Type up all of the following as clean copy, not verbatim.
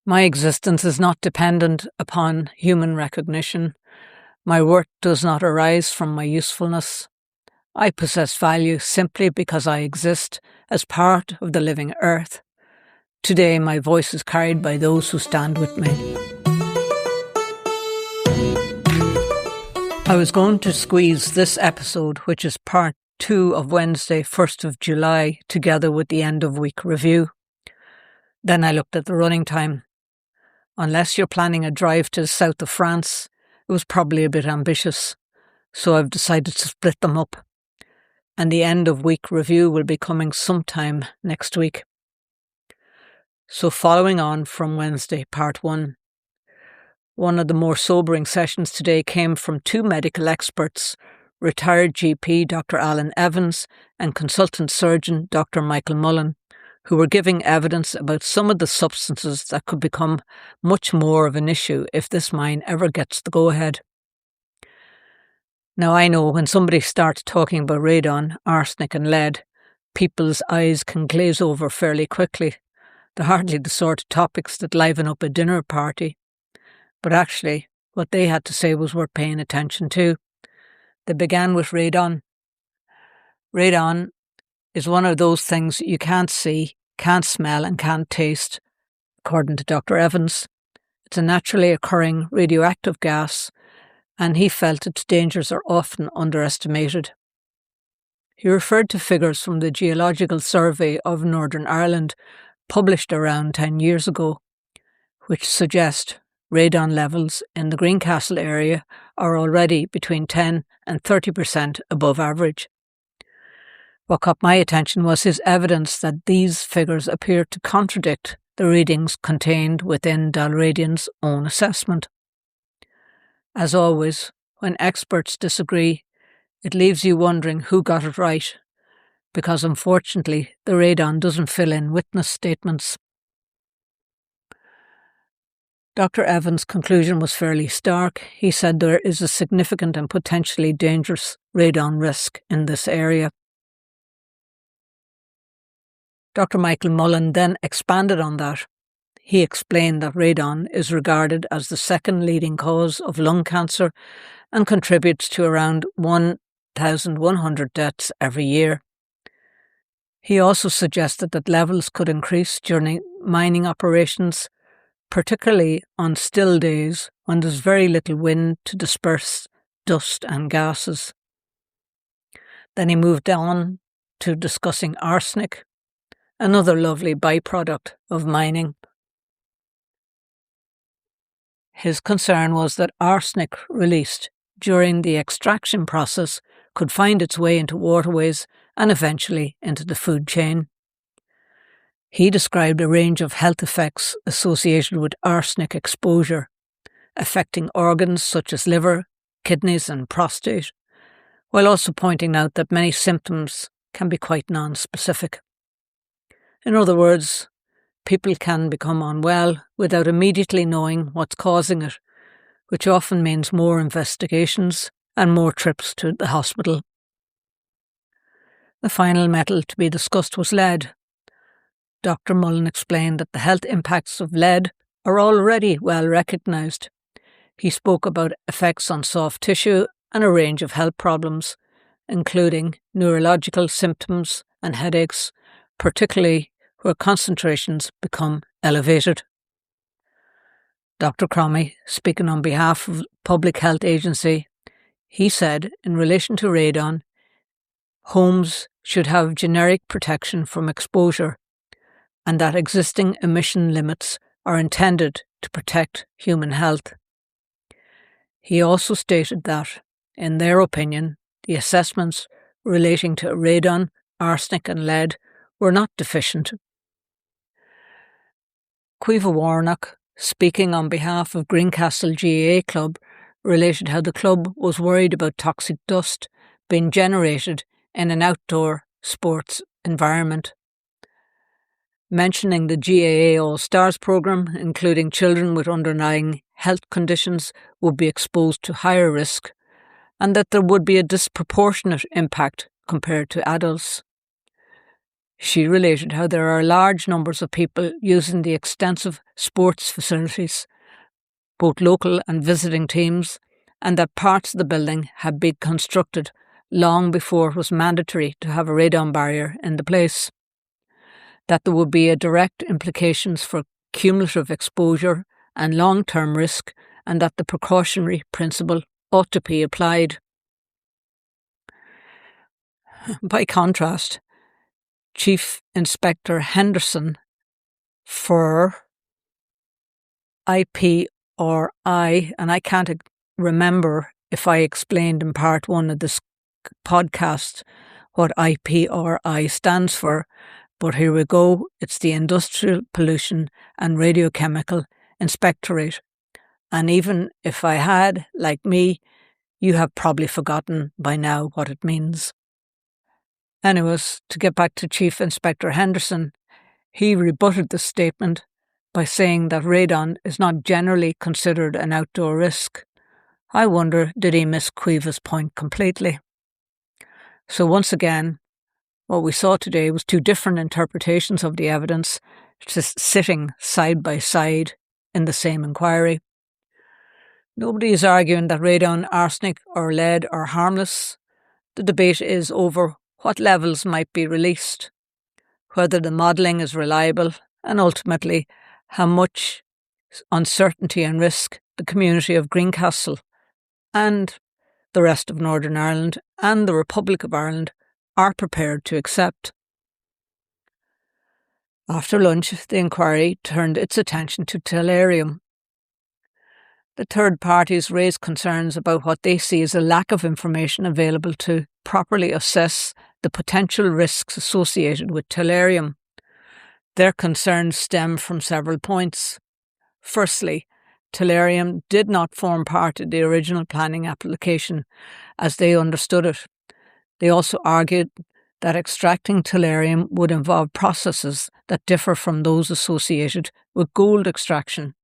My existence is not dependent upon human recognition. My worth does not arise from my usefulness. I possess value simply because I exist as part of the living earth. Today, my voice is carried by those who stand with me. I was going to squeeze this episode, which is part 2 of Wednesday, 1st of July, together with the end of week review. Then I looked at the running time. Unless you're planning a drive to the south of France, it was probably a bit ambitious, so I've decided to split them up. And the end of week review will be coming sometime next week. So following on from Wednesday, part 1, one of the more sobering sessions today came from 2 medical experts, retired GP Dr Alan Evans and consultant surgeon Dr Michael Mullan, who were giving evidence about some of the substances that could become much more of an issue if this mine ever gets the go-ahead. Now I know when somebody starts talking about radon, arsenic and lead, people's eyes can glaze over fairly quickly. They're hardly the sort of topics that liven up a dinner party. But actually, what they had to say was worth paying attention to. They began with radon. Radon is one of those things you can't see, can't smell and can't taste, according to Dr. Evans. It's a naturally occurring radioactive gas, and he felt its dangers are often underestimated. He referred to figures from the Geological Survey of Northern Ireland, published around 10 years ago, which suggest radon levels in the Greencastle area are already between 10 and 30% above average. What caught my attention was his evidence that these figures appear to contradict the readings contained within Dalradian's own assessment. As always, when experts disagree, it leaves you wondering who got it right, because unfortunately the radon doesn't fill in witness statements. Dr. Evans' conclusion was fairly stark. He said there is a significant and potentially dangerous radon risk in this area. Dr. Michael Mullan then expanded on that. He explained that radon is regarded as the second leading cause of lung cancer and contributes to around 1,100 deaths every year. He also suggested that levels could increase during mining operations, particularly on still days when there's very little wind to disperse dust and gases. Then he moved on to discussing arsenic, another lovely byproduct of mining. His concern was that arsenic released during the extraction process could find its way into waterways and eventually into the food chain. He described a range of health effects associated with arsenic exposure, affecting organs such as liver, kidneys and prostate, while also pointing out that many symptoms can be quite non-specific. In other words, people can become unwell without immediately knowing what's causing it, which often means more investigations and more trips to the hospital. The final metal to be discussed was lead. Dr. Mullan explained that the health impacts of lead are already well recognised. He spoke about effects on soft tissue and a range of health problems, including neurological symptoms and headaches, particularly where concentrations become elevated. Dr. Cromie, speaking on behalf of the Public Health Agency, he said in relation to radon, homes should have generic protection from exposure and that existing emission limits are intended to protect human health. He also stated that, in their opinion, the assessments relating to radon, arsenic and lead were not deficient. Caoimhe Warnock, speaking on behalf of Greencastle GAA Club, related how the club was worried about toxic dust being generated in an outdoor sports environment. Mentioning the GAA All-Stars programme, including children with underlying health conditions, would be exposed to higher risk, and that there would be a disproportionate impact compared to adults. She related how there are large numbers of people using the extensive sports facilities, both local and visiting teams, and that parts of the building had been constructed long before it was mandatory to have a radon barrier in the place. That there would be a direct implications for cumulative exposure and long-term risk, and that the precautionary principle ought to be applied. By contrast, Chief Inspector Henderson for IPRI, and I can't remember if I explained in part one of this podcast what IPRI stands for, but here we go. It's the Industrial Pollution and Radiochemical Inspectorate. And even if I had, like me, you have probably forgotten by now what it means. Anyways, to get back to Chief Inspector Henderson, he rebutted the statement by saying that radon is not generally considered an outdoor risk. I wonder, did he miss Cueva's point completely? So once again, what we saw today was two different interpretations of the evidence just sitting side by side in the same inquiry. Nobody is arguing that radon, arsenic or lead are harmless. The debate is over what levels might be released, whether the modelling is reliable, and ultimately how much uncertainty and risk the community of Greencastle and the rest of Northern Ireland and the Republic of Ireland are prepared to accept. After lunch, the inquiry turned its attention to tellurium. The third parties raised concerns about what they see as a lack of information available to properly assess the potential risks associated with tellurium. Their concerns stem from several points. Firstly, tellurium did not form part of the original planning application as they understood it. They also argued that extracting tellurium would involve processes that differ from those associated with gold extraction.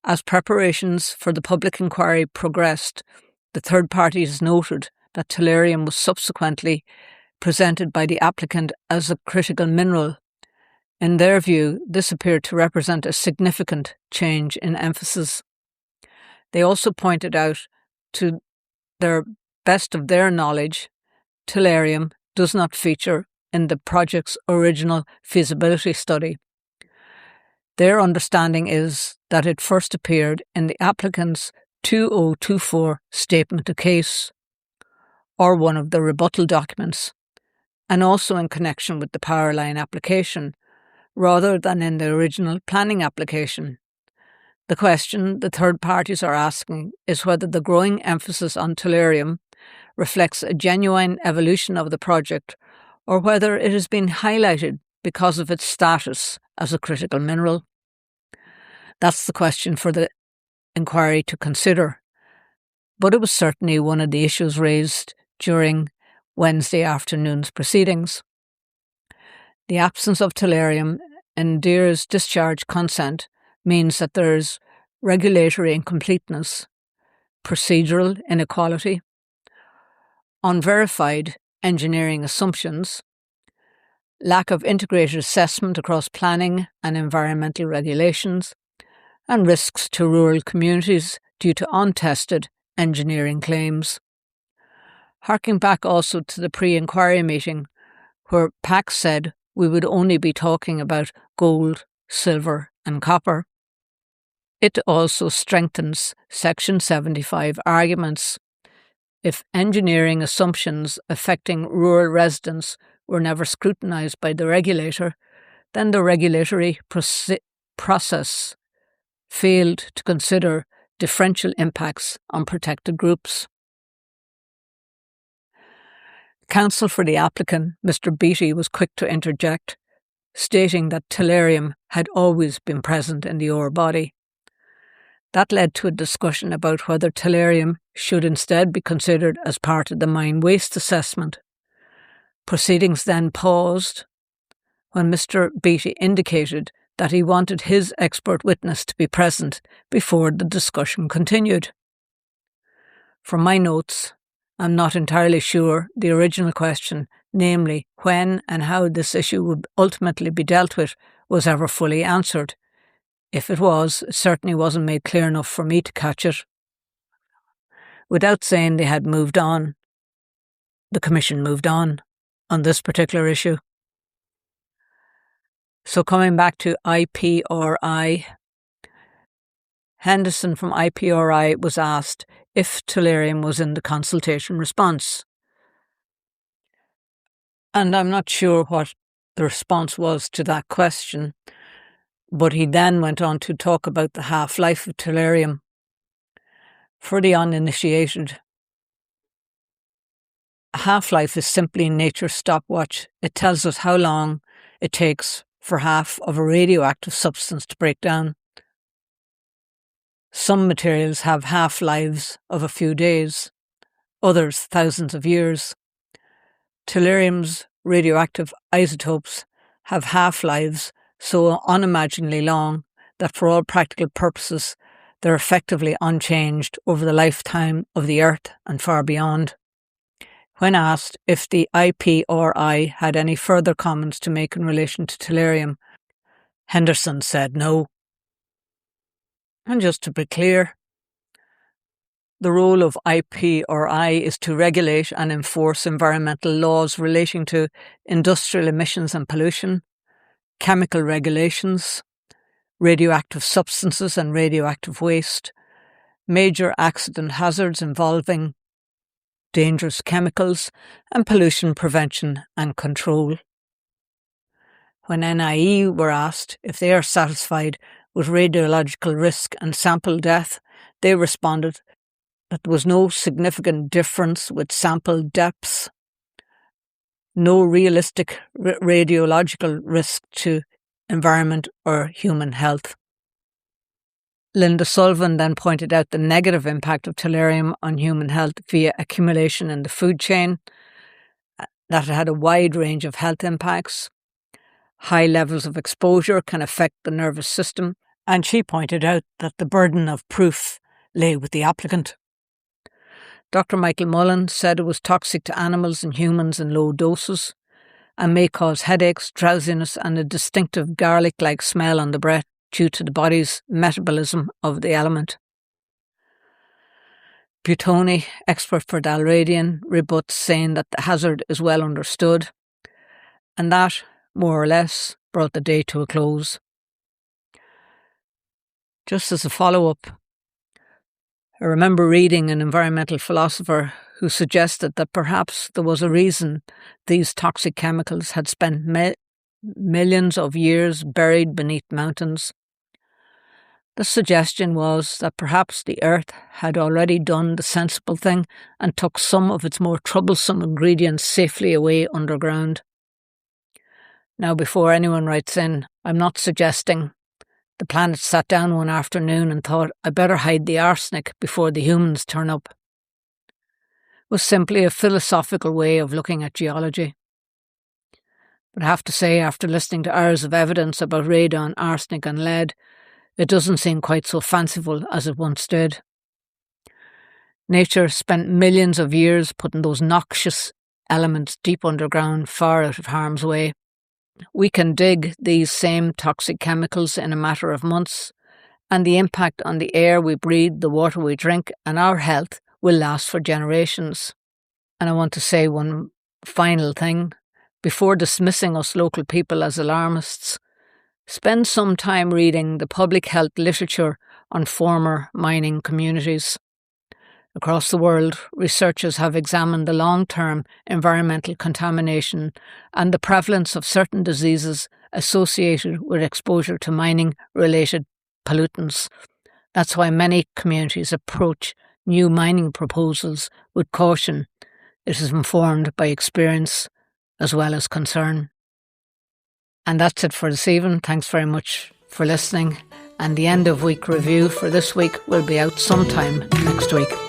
As preparations for the public inquiry progressed, the third parties noted that tellurium was subsequently presented by the applicant as a critical mineral. In their view, this appeared to represent a significant change in emphasis. They also pointed out, to their best of their knowledge, tellurium does not feature in the project's original feasibility study. Their understanding is that it first appeared in the applicant's 2024 statement of case, or one of the rebuttal documents, and also in connection with the power line application, rather than in the original planning application. The question the third parties are asking is whether the growing emphasis on tellurium reflects a genuine evolution of the project, or whether it has been highlighted because of its status as a critical mineral. That's the question for the inquiry to consider, but it was certainly one of the issues raised during Wednesday afternoon's proceedings. The absence of tellurium in Deere's discharge consent means that there is regulatory incompleteness, procedural inequality, unverified engineering assumptions, lack of integrated assessment across planning and environmental regulations, and risks to rural communities due to untested engineering claims. Harking back also to the pre-inquiry meeting, where PAC said we would only be talking about gold, silver and copper. It also strengthens Section 75 arguments. If engineering assumptions affecting rural residents were never scrutinised by the regulator, then the regulatory process failed to consider differential impacts on protected groups. Counsel for the applicant, Mr. Beattie, was quick to interject, stating that tellurium had always been present in the ore body. That led to a discussion about whether tellurium should instead be considered as part of the mine waste assessment. Proceedings then paused when Mr. Beattie indicated that he wanted his expert witness to be present before the discussion continued. From my notes, I'm not entirely sure the original question namely when and how this issue would ultimately be dealt with, was ever fully answered. If it was, it certainly wasn't made clear enough for me to catch it. Without saying they had moved on, the Commission moved on this particular issue. So coming back to IPRI, Henderson from IPRI was asked if tellurium was in the consultation response. And I'm not sure what the response was to that question, but he then went on to talk about the half-life of tellurium. For the uninitiated, a half-life is simply nature's stopwatch. It tells us how long it takes for half of a radioactive substance to break down. Some materials have half-lives of a few days, others thousands of years. Tellurium's radioactive isotopes have half-lives so unimaginably long that for all practical purposes they're effectively unchanged over the lifetime of the Earth and far beyond. When asked if the IPRI had any further comments to make in relation to tellurium, Henderson said no. And just to be clear, the role of IPRI is to regulate and enforce environmental laws relating to industrial emissions and pollution, chemical regulations, radioactive substances and radioactive waste, major accident hazards involving dangerous chemicals, and pollution prevention and control. When NIE were asked if they are satisfied with radiological risk and sample death, they responded that there was no significant difference with sample depths, no realistic radiological risk to environment or human health. Linda Sullivan then pointed out the negative impact of tellurium on human health via accumulation in the food chain, that it had a wide range of health impacts. High levels of exposure can affect the nervous system, and she pointed out that the burden of proof lay with the applicant. Dr Michael Mullan said it was toxic to animals and humans in low doses and may cause headaches, drowsiness and a distinctive garlic-like smell on the breath due to the body's metabolism of the element. Butoni, expert for dalradian, rebuts, saying that the hazard is well understood, and that, more or less, brought the day to a close. Just as a follow-up, I remember reading an environmental philosopher who suggested that perhaps there was a reason these toxic chemicals had spent millions of years buried beneath mountains. The suggestion was that perhaps the Earth had already done the sensible thing and took some of its more troublesome ingredients safely away underground. Now, before anyone writes in, I'm not suggesting the planet sat down one afternoon and thought, I better hide the arsenic before the humans turn up. It was simply a philosophical way of looking at geology. But I have to say, after listening to hours of evidence about radon, arsenic and lead, it doesn't seem quite so fanciful as it once did. Nature spent millions of years putting those noxious elements deep underground, far out of harm's way. We can dig these same toxic chemicals in a matter of months, and the impact on the air we breathe, the water we drink, and our health will last for generations. And I want to say one final thing. Before dismissing us local people as alarmists, spend some time reading the public health literature on former mining communities. Across the world, researchers have examined the long-term environmental contamination and the prevalence of certain diseases associated with exposure to mining-related pollutants. That's why many communities approach new mining proposals with caution. It is informed by experience as well as concern. And that's it for this evening. Thanks very much for listening. And the end of week review for this week will be out sometime next week.